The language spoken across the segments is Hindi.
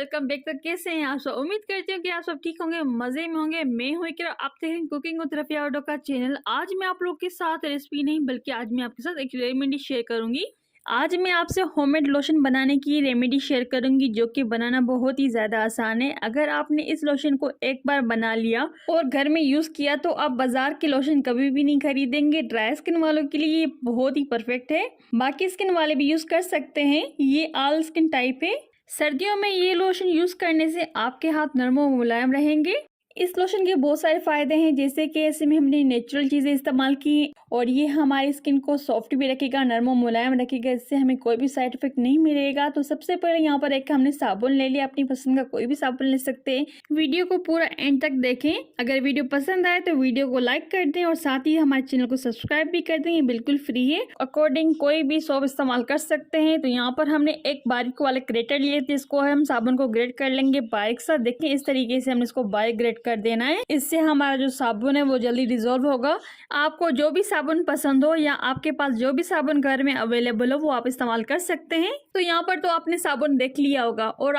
Welcome back. तो कैसे हैं आप सब? उम्मीद करती हूँ कि आप सब ठीक होंगे, मजे में होंगे। मैं हूँ इकरा, आप देख रहे हैं कुकिंग विद रफिया ऑडो का चैनल। आज मैं आप लोग के साथ रेसिपी नहीं बल्कि आज मैं आपके साथ एक रेमेडी शेयर करूंगी। आज मैं आपसे होममेड लोशन बनाने की रेमेडी शेयर करूंगी जो कि बनाना बहुत ही ज़्यादा आसान है। अगर आपने इस लोशन को एक बार बना लिया और घर में यूज़ किया तो आप बाजार के लोशन कभी भी नहीं खरीदेंगे। ड्राई स्किन वालों के लिए ये बहुत ही परफेक्ट है, बाकी स्किन वाले भी यूज़ कर सकते हैं। ये ऑल स्किन टाइप है। सर्दियों में ये लोशन यूज़ करने से आपके हाथ नरम और मुलायम रहेंगे। इस लोशन के बहुत सारे फायदे हैं, जैसे कि ऐसे में हमने नेचुरल चीज़ें इस्तेमाल की और ये हमारी स्किन को सॉफ्ट भी रखेगा, नरम और मुलायम रखेगा। इससे हमें कोई भी साइड इफेक्ट नहीं मिलेगा। तो सबसे पहले यहाँ पर एक हमने साबुन ले लिया, अपनी पसंद का कोई भी साबुन ले सकते हैं। वीडियो को पूरा एंड तक देखें। अगर वीडियो पसंद आए तो वीडियो को लाइक कर दें और साथ ही हमारे चैनल को सब्सक्राइब भी कर दें। ये बिल्कुल फ्री है। अकॉर्डिंग कोई भी सोप इस्तेमाल कर सकते हैं। तो यहाँ पर हमने एक बारीक वाले ग्रेटर लिए थे, इसको हम साबुन को ग्रेट कर लेंगे बारीक सा। देखें इस तरीके से हमने इसको बारीक ग्रेट कर देना है। इससे हमारा जो साबुन है वो जल्दी डिजोल्व होगा। आपको जो भी साबुन पसंद हो या आपके पास जो भी साबुन घर में अवेलेबल हो वो आप इस्तेमाल कर सकते हैं। तो यहाँ पर तो आपने साबुन देख लिया होगा और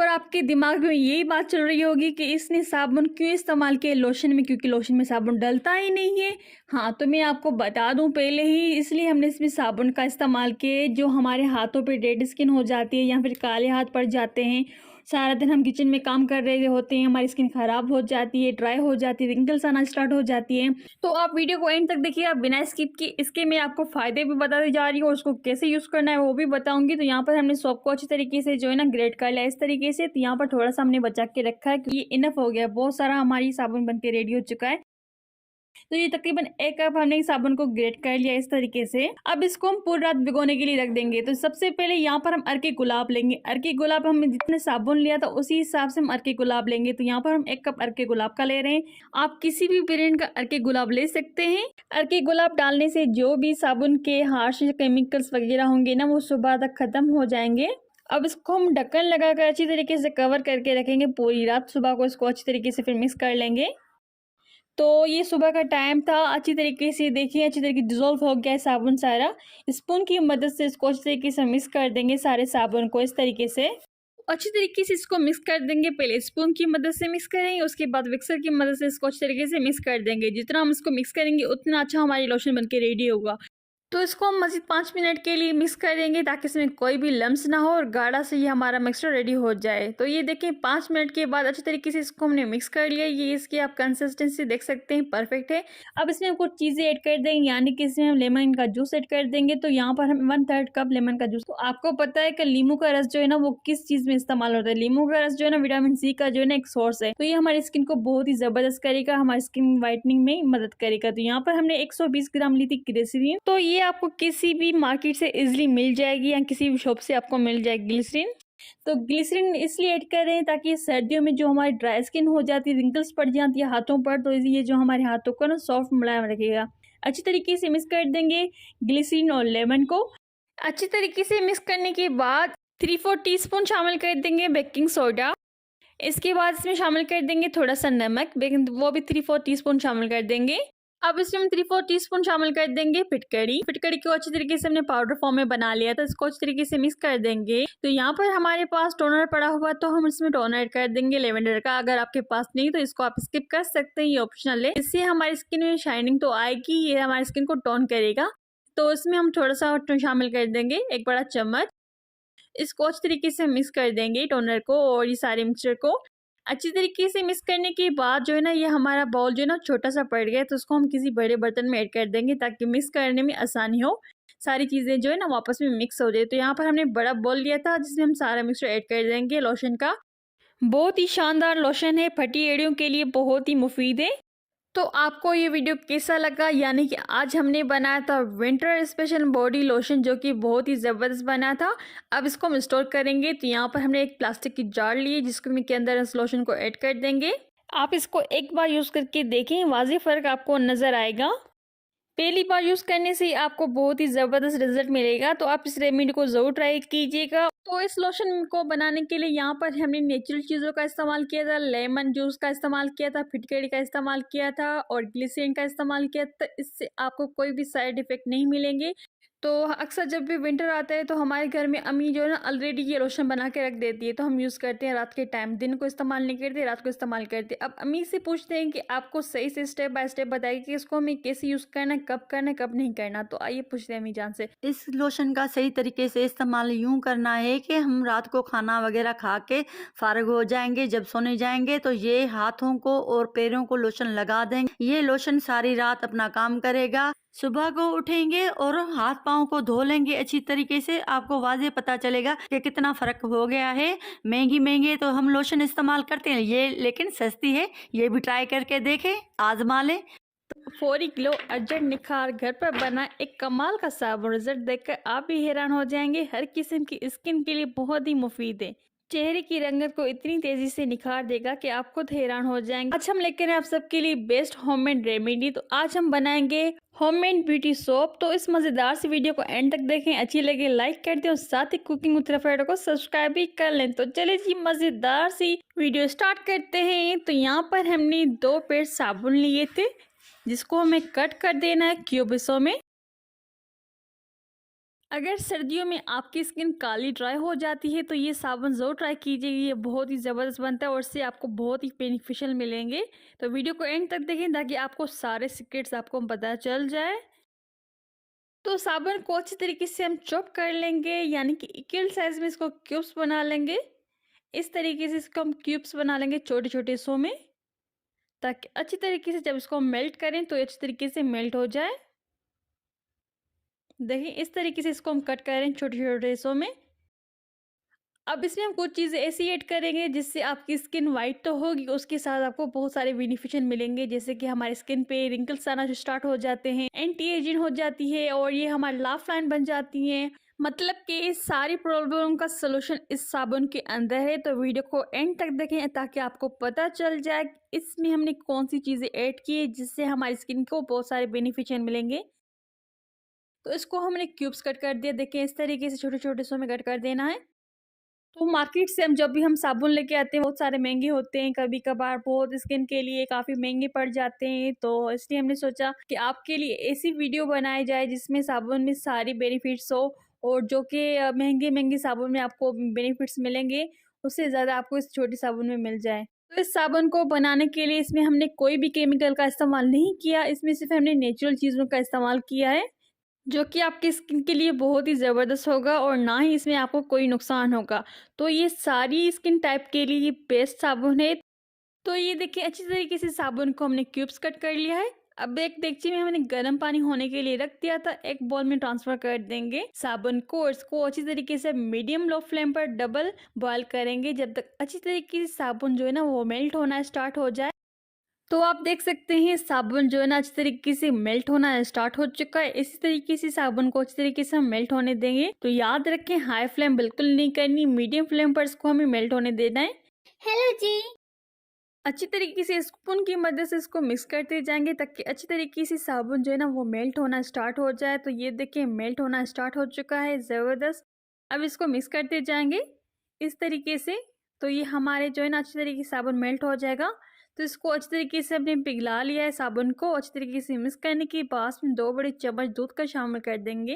आपके दिमाग में यही बात चल रही होगी कि इसने साबुन क्यों इस्तेमाल किया लोशन में, क्योंकि लोशन में साबुन डलता ही नहीं है। हाँ, तो मैं आपको बता दूं पहले ही, इसलिए हमने इसमें साबुन का इस्तेमाल किया। जो हमारे हाथों पे डेड स्किन हो जाती है या फिर काले हाथ पड़ जाते हैं, सारा दिन हम किचन में काम कर रहे होते हैं, हमारी स्किन खराब हो जाती है, ड्राई हो जाती है, रिंकल्स आना स्टार्ट हो जाती है। तो आप वीडियो को एंड तक देखिए, आप बिना स्किप की। इसके मैं आपको फायदे भी बताती जा रही हूँ और उसको कैसे यूज करना है वो भी बताऊंगी। तो यहाँ पर हमने सोप को अच्छी तरीके से जो है ना ग्रेट कर लिया इस तरीके से। तो यहाँ पर थोड़ा सा हमने बचा के रखा है क्योंकि ये इनफ हो गया, बहुत सारा हमारी साबुन बन के रेडी हो चुका है। तो ये तकरीबन 1 कप हमने इस साबुन को ग्रेट कर लिया इस तरीके से। अब इसको हम पूरी रात भिगोने के लिए रख देंगे। तो सबसे पहले यहाँ पर हम अर्के गुलाब लेंगे। अर्के गुलाब हमने जितने साबुन लिया था उसी हिसाब से हम अर्के गुलाब लेंगे। तो यहाँ पर हम 1 कप अर्के गुलाब का ले रहे हैं। आप किसी भी ब्रांड का अर्के गुलाब ले सकते हैं। अर्के गुलाब डालने से जो भी साबुन के हार्श केमिकल्स वगैरह होंगे ना वो सुबह तक खत्म हो जाएंगे। अब इसको हम ढक्कन लगाकर अच्छी तरीके से कवर करके रखेंगे पूरी रात। सुबह को इसको अच्छी तरीके से फिर मिक्स कर लेंगे। तो ये सुबह का टाइम था। अच्छी तरीके से देखिए, अच्छी तरीके डिजोल्व हो गया है साबुन सारा। स्पून की मदद से इसको अच्छी तरीके से मिक्स कर देंगे सारे साबुन को इस तरीके से। अच्छी तरीके से इसको मिक्स कर देंगे। पहले स्पून की मदद से मिक्स करेंगे, उसके बाद विक्सर की मदद से इसको अच्छी तरीके से मिक्स कर देंगे। जितना हम इसको मिक्स करेंगे उतना अच्छा हमारी लोशन बनके रेडी होगा। तो इसको हम मज़ीद 5 मिनट के लिए मिक्स कर देंगे ताकि इसमें कोई भी लम्स ना हो और गाढ़ा से ये हमारा मिक्सचर रेडी हो जाए। तो ये देखें 5 मिनट के बाद अच्छी तरीके से इसको हमने मिक्स कर लिया। ये इसकी आप कंसिस्टेंसी देख सकते हैं, परफेक्ट है। अब इसमें कुछ चीज़ें ऐड कर देंगे, यानी कि इसमें हम लेमन का जूस ऐड कर देंगे। तो यहाँ पर हम 1/3 कप लेमन का जूस। तो आपको पता है कि नींबू का रस जो है ना वो किस चीज़ में इस्तेमाल होता है। नींबू का रस जो है ना विटामिन सी का जो है ना एक सोर्स है। तो ये हमारी स्किन को बहुत ही ज़बरदस्त करेगा, हमारी स्किन वाइटनिंग में मदद करेगा। तो यहाँ पर हमने 120 ग्राम ली थी ग्लिसरीन। तो ये आपको किसी भी मार्केट से इजीली मिल जाएगी या किसी भी शॉप से आपको मिल जाएगी ग्लिसरीन। तो ग्लिसरीन इसलिए ऐड कर रहे हैं ताकि सर्दियों में जो हमारी ड्राई स्किन हो जाती है, रिंकल्स पड़ जाती है हाथों पर, तो ये जो हमारे हाथों को ना सॉफ्ट मुलायम रखेगा। अच्छी तरीके से मिक्स कर देंगे ग्लिसरीन और लेमन को। अच्छी तरीके से मिक्स करने के बाद 3-4 टीस्पून शामिल कर देंगे बेकिंग सोडा। इसके बाद इसमें शामिल कर देंगे थोड़ा सा नमक, बेकिंग वो भी 3-4 टीस्पून शामिल कर देंगे। अब इसमें हम 3-4 टीस्पून शामिल कर देंगे फिटकरी। फिटकरी को अच्छी तरीके से हमने पाउडर फॉर्म में बना लिया था, इसको अच्छी तरीके से मिक्स कर देंगे। तो यहाँ पर हमारे पास टोनर पड़ा हुआ तो हम इसमें टोनर ऐड कर देंगे लेवेंडर का। अगर आपके पास नहीं तो इसको आप स्किप कर सकते हैं, ये ऑप्शनल है। इससे हमारी स्किन में शाइनिंग तो आएगी, ये हमारी स्किन को टोन करेगा। तो इसमें हम थोड़ा सा शामिल कर देंगे, 1 बड़ा चम्मच। इसको अच्छी तरीके से मिक्स कर देंगे टोनर को और ये सारे मिक्सचर को। अच्छी तरीके से मिक्स करने के बाद जो है ना ये हमारा बाउल जो है ना छोटा सा पड़ गया, तो उसको हम किसी बड़े बर्तन में ऐड कर देंगे ताकि मिक्स करने में आसानी हो, सारी चीज़ें जो है ना वापस में मिक्स हो जाए। तो यहाँ पर हमने बड़ा बाउल लिया था जिसमें हम सारा मिक्सचर ऐड कर देंगे लोशन का। बहुत ही शानदार लोशन है, फटी एड़ियों के लिए बहुत ही मुफीद है। तो आपको ये वीडियो कैसा लगा? यानी कि आज हमने बनाया था विंटर स्पेशल बॉडी लोशन जो कि बहुत ही ज़बरदस्त बना था। अब इसको हम स्टोर करेंगे। तो यहाँ पर हमने एक प्लास्टिक की जार ली है जिसको के अंदर इस लोशन को ऐड कर देंगे। आप इसको एक बार यूज़ करके देखें, वाज़ेह फ़र्क आपको नज़र आएगा। पहली बार यूज़ करने से आपको बहुत ही ज़बरदस्त रिजल्ट मिलेगा। तो आप इस रेमेडी को ज़रूर ट्राई कीजिएगा। तो इस लोशन को बनाने के लिए यहाँ पर हमने नेचुरल चीज़ों का इस्तेमाल किया था, लेमन जूस का इस्तेमाल किया था, फिटकरी का इस्तेमाल किया था और ग्लिसरीन का इस्तेमाल किया था। इससे आपको कोई भी साइड इफ़ेक्ट नहीं मिलेंगे। तो अक्सर जब भी विंटर आता है तो हमारे घर में अम्मी जो है ना ऑलरेडी ये लोशन बना के रख देती है, तो हम यूज़ करते हैं रात के टाइम। दिन को इस्तेमाल नहीं करते, रात को इस्तेमाल करते हैं। अब अम्मी से पूछते हैं कि आपको सही से स्टेप बाय स्टेप बताइए कि इसको हमें कैसे यूज़ करना है, कब नहीं करना। तो आइए पूछते हैं अम्मी जान से। इस लोशन का सही तरीके से इस्तेमाल यूँ करना है कि हम रात को खाना वगैरह खा के फ़ारिग हो जाएँगे, जब सोने जाएँगे तो ये हाथों को और पैरों को लोशन लगा देंगे। ये लोशन सारी रात अपना काम करेगा। सुबह को उठेंगे और हाथ-पाँव को धो लेंगे अच्छी तरीके से, आपको वाज़ेह पता चलेगा कि कितना फ़र्क हो गया है। महँगी-महँगी तो हम लोशन इस्तेमाल करते हैं, ये लेकिन सस्ती है, ये भी ट्राई करके देखें, आज़मा लें। फौरी ग्लो, अर्जेंट निखार, घर पर बना एक कमाल का साबुन। रिजल्ट देखकर आप भी हैरान हो जाएंगे। हर किस्म की स्किन के लिए बहुत ही मुफीद है। चेहरे की रंगत को इतनी तेजी से निखार देगा कि आप खुद हैरान हो जाएंगे। आज हम लेकर आए आप सबके लिए बेस्ट होममेड रेमेडी। तो आज हम बनाएंगे होममेड ब्यूटी सोप। तो इस मजेदार सी वीडियो को एंड तक देखें, अच्छी लगे लाइक कर दें और साथ ही कुकिंग विद रफीदा को सब्सक्राइब भी कर लें। तो चलिए जी मजेदार सी वीडियो स्टार्ट करते हैं। तो यहाँ पर हमने 2 पेड़ साबुन लिए थे, जिसको हमें कट कर देना है क्यूबिसों में। अगर सर्दियों में आपकी स्किन काली ड्राई हो जाती है तो ये साबुन ज़रूर ट्राई कीजिए, ये बहुत ही ज़बरदस्त बनता है और इससे आपको बहुत ही बेनिफिशियल मिलेंगे। तो वीडियो को एंड तक देखें ताकि आपको सारे सीक्रेट्स आपको पता चल जाए। तो साबुन को अच्छी तरीके से हम चॉप कर लेंगे, यानी कि इक्वल साइज में इसको क्यूब्स बना लेंगे। इस तरीके से इसको हम क्यूब्स बना लेंगे छोटे छोटे हिस्सों में, ताकि अच्छी तरीके से जब इसको मेल्ट करें तो अच्छी तरीके से मेल्ट हो जाए। देखिए इस तरीके से इसको हम कट करें छोटे छोटे हिस्सों में। अब इसमें हम कुछ चीज़ें ऐसी ऐड करेंगे जिससे आपकी स्किन वाइट तो होगी, उसके साथ आपको बहुत सारे बेनिफिशियल मिलेंगे, जैसे कि हमारे स्किन पे रिंकल्स आना जो स्टार्ट हो जाते हैं, एंटी एजिंग हो जाती है और ये हमारी लाफ लाइन बन जाती हैं। मतलब कि इस सारी प्रॉब्लम का सोल्यूशन इस साबुन के अंदर है। तो वीडियो को एंड तक देखें ताकि आपको पता चल जाए कि इसमें हमने कौन सी चीज़ें ऐड की है जिससे हमारी स्किन को बहुत सारे बेनिफिशियल मिलेंगे। तो इसको हमने क्यूब्स कट कर दिया, देखें इस तरीके से छोटे छोटे हिस्सों में कट कर देना है। तो मार्केट से हम जब भी हम साबुन लेके आते हैं बहुत सारे महंगे होते हैं, कभी कभार बहुत स्किन के लिए काफ़ी महंगे पड़ जाते हैं। तो इसलिए हमने सोचा कि आपके लिए ऐसी वीडियो बनाई जाए जिसमें साबुन में सारी बेनिफिट्स हो, और जो कि महंगे महंगे साबुन में आपको बेनिफिट्स मिलेंगे उससे ज़्यादा आपको इस छोटी साबुन में मिल जाए। तो इस साबुन को बनाने के लिए इसमें हमने कोई भी केमिकल का इस्तेमाल नहीं किया, इसमें सिर्फ हमने नेचुरल चीज़ों का इस्तेमाल किया है, जो कि आपकी स्किन के लिए बहुत ही ज़बरदस्त होगा और ना ही इसमें आपको कोई नुकसान होगा। तो ये सारी स्किन टाइप के लिए ये बेस्ट साबुन है। तो ये देखिए अच्छी तरीके से साबुन को हमने क्यूब्स कट कर लिया है। अब एक देगची में हमने गर्म पानी होने के लिए रख दिया था, एक बॉल में ट्रांसफर कर देंगे साबुन को और इसको अच्छी तरीके से मीडियम लो फ्लेम पर डबल बॉयल करेंगे जब तक अच्छी तरीके से साबुन जो है ना वो मेल्ट होना स्टार्ट हो जाए। तो आप देख सकते हैं साबुन जो है ना अच्छी तरीके से मेल्ट होना स्टार्ट हो चुका है। इसी तरीके से साबुन को अच्छी तरीके से हम मेल्ट होने देंगे। तो याद रखें हाई फ्लेम बिल्कुल नहीं करनी, मीडियम फ्लेम पर इसको हमें मेल्ट होने देना है। हेलो जी। अच्छी तरीके से स्पून की मदद से इसको मिक्स करते जाएंगे ताकि अच्छी तरीके से साबुन जो है ना वो मेल्ट होना स्टार्ट हो जाए। तो ये देखिए मेल्ट होना स्टार्ट हो चुका है ज़बरदस्त। अब इसको मिक्स करते जाएंगे इस तरीके से। तो ये हमारे जो है ना अच्छी तरीके से साबुन मेल्ट हो जाएगा। तो इसको अच्छी तरीके से हमने पिघला लिया है साबुन को। अच्छी तरीके से मिक्स करने के बाद में 2 बड़े चम्मच दूध का शामिल कर देंगे।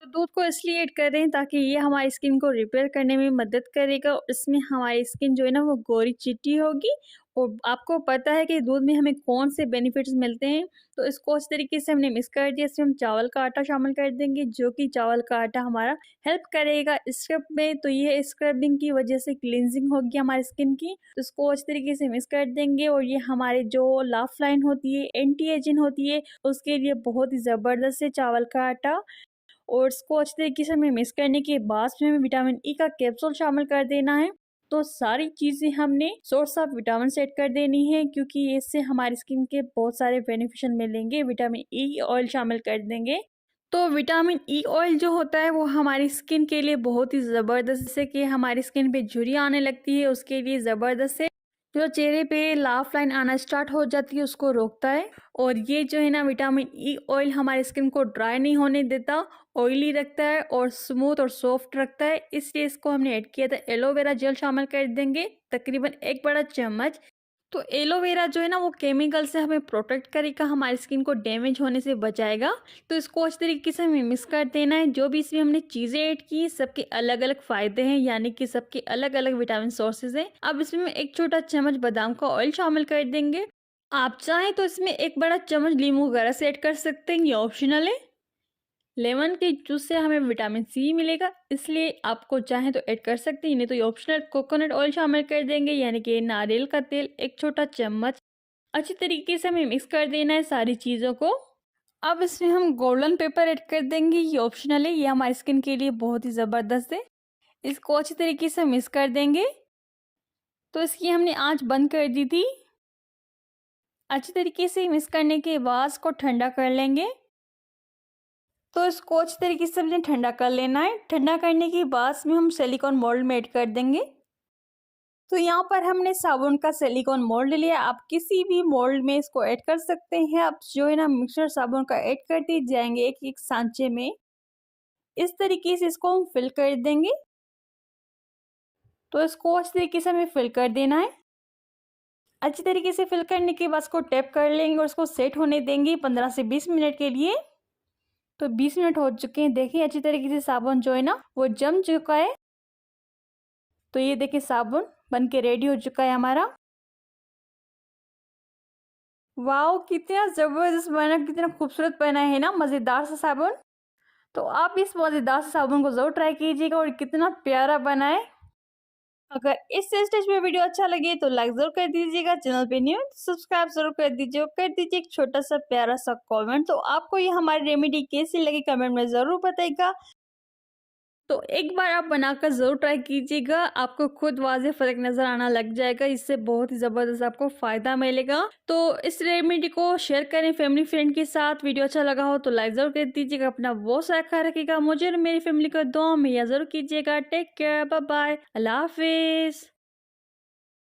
तो दूध को इसलिए ऐड कर रहे हैं ताकि ये हमारी स्किन को रिपेयर करने में मदद करेगा और इसमें हमारी स्किन जो है ना वो गोरी चिट्टी होगी। और आपको पता है कि दूध में हमें कौन से बेनिफिट्स मिलते हैं। तो इसको इस तरीके से हमने मिक्स कर दिया। इसमें हम चावल का आटा शामिल कर देंगे, जो कि चावल का आटा हमारा हेल्प करेगा स्क्रब में। तो ये स्क्रबिंग की वजह से क्लिनजिंग होगी हमारी स्किन की। तो इसको अच्छी तरीके से मिक्स कर देंगे और ये हमारे जो लाफ लाइन होती है, एंटी एजिंग होती है, उसके लिए बहुत ही ज़बरदस्त है चावल का आटा। और इसको अच्छी तरीके से हमें मिक्स करने के बाद में हमें विटामिन ई का कैप्सूल शामिल कर देना है। तो सारी चीज़ें हमने सोर्स ऑफ विटामिन सेट कर देनी है, क्योंकि इससे हमारी स्किन के बहुत सारे बेनिफिशियल मिलेंगे। विटामिन ई ऑयल शामिल कर देंगे। तो विटामिन ई ऑयल जो होता है वो हमारी स्किन के लिए बहुत ही ज़बरदस्त, जैसे कि हमारी स्किन पे झुर्रियाँ आने लगती है उसके लिए ज़बरदस्त है। जो चेहरे पे लाफ लाइन आना स्टार्ट हो जाती है उसको रोकता है। और ये जो है ना विटामिन ई ऑयल हमारी स्किन को ड्राई नहीं होने देता, ऑयली रखता है और स्मूथ और सॉफ्ट रखता है। इसलिए इसको हमने ऐड किया था। एलोवेरा जेल शामिल कर देंगे तकरीबन 1 बड़ा चम्मच। तो एलोवेरा जो है ना वो केमिकल से हमें प्रोटेक्ट करेगा, हमारी स्किन को डैमेज होने से बचाएगा। तो इसको अच्छी तरीके से हमें मिक्स कर देना है। जो भी इसमें हमने चीज़ें ऐड की सबके अलग अलग फ़ायदे हैं, यानी कि सबके अलग अलग विटामिन सोर्सेज हैं। अब इसमें हम एक छोटा चम्मच बादाम का ऑयल शामिल कर देंगे। आप चाहें तो इसमें एक बड़ा चम्मच नींबू का रस ऐड कर सकते हैं, ये ऑप्शनल है। लेमन के जूस से हमें विटामिन सी मिलेगा, इसलिए आपको चाहें तो ऐड कर सकते हैं, नहीं तो ये ऑप्शनल। कोकोनट ऑयल शामिल कर देंगे, यानी कि नारियल का तेल एक छोटा चम्मच। अच्छी तरीके से हमें मिक्स कर देना है सारी चीज़ों को। अब इसमें हम गोल्डन पेपर ऐड कर देंगे, ये ऑप्शनल है, ये हमारी स्किन के लिए बहुत ही ज़बरदस्त है। इसको अच्छी तरीके से मिक्स कर देंगे। तो इसकी हमने आंच बंद कर दी थी। अच्छी तरीके से मिक्स करने के बाद इसको ठंडा कर लेंगे। तो इसको अच्छी तरीके से हमने ठंडा कर लेना है। ठंडा करने के बाद इसमें हम सिलिकॉन मोल्ड में ऐड कर देंगे। तो यहाँ पर हमने साबुन का सिलिकॉन मोल्ड लिया, आप किसी भी मोल्ड में इसको ऐड कर सकते हैं। आप जो है ना मिक्सर साबुन का ऐड करते जाएंगे एक एक सांचे में। इस तरीके से इसको हम फिल कर देंगे। तो इसको अच्छी तरीके से हमें फिल कर देना है। अच्छी तरीके से फिल करने के बाद इसको टैप कर लेंगे और इसको सेट होने देंगे 15 से 20 मिनट के लिए। तो 20 मिनट हो चुके हैं। देखिए अच्छी तरीके से साबुन जो है ना वो जम चुका है। तो ये देखिए साबुन बन के रेडी हो चुका है हमारा। वाओ, कितना ज़बरदस्त बना, कितना खूबसूरत बना है ना, मज़ेदार सा साबुन। तो आप इस मज़ेदार से साबुन को ज़रूर ट्राई कीजिएगा और कितना प्यारा बना है। अगर इस स्टेज पे वीडियो अच्छा लगे तो लाइक ज़रूर कर दीजिएगा, चैनल पे न्यू है तो सब्सक्राइब ज़रूर कर दीजिए और कर दीजिए एक छोटा सा प्यारा सा कमेंट। तो आपको ये हमारी रेमेडी कैसी लगी कमेंट में ज़रूर बताइएगा। तो एक बार आप बनाकर ज़रूर ट्राई कीजिएगा, आपको खुद वाज़ेह फ़र्क नज़र आना लग जाएगा। इससे बहुत ही ज़बरदस्त आपको फ़ायदा मिलेगा। तो इस रेमेडी को शेयर करें फैमिली फ्रेंड के साथ। वीडियो अच्छा लगा हो तो लाइक ज़रूर कर दीजिएगा। अपना बहुत सारा ख्याल रखिएगा। मुझे और मेरी फैमिली को दुआ में याद ज़रूर कीजिएगा। टेक केयर, बाय बाय, अल्लाह हाफिज़।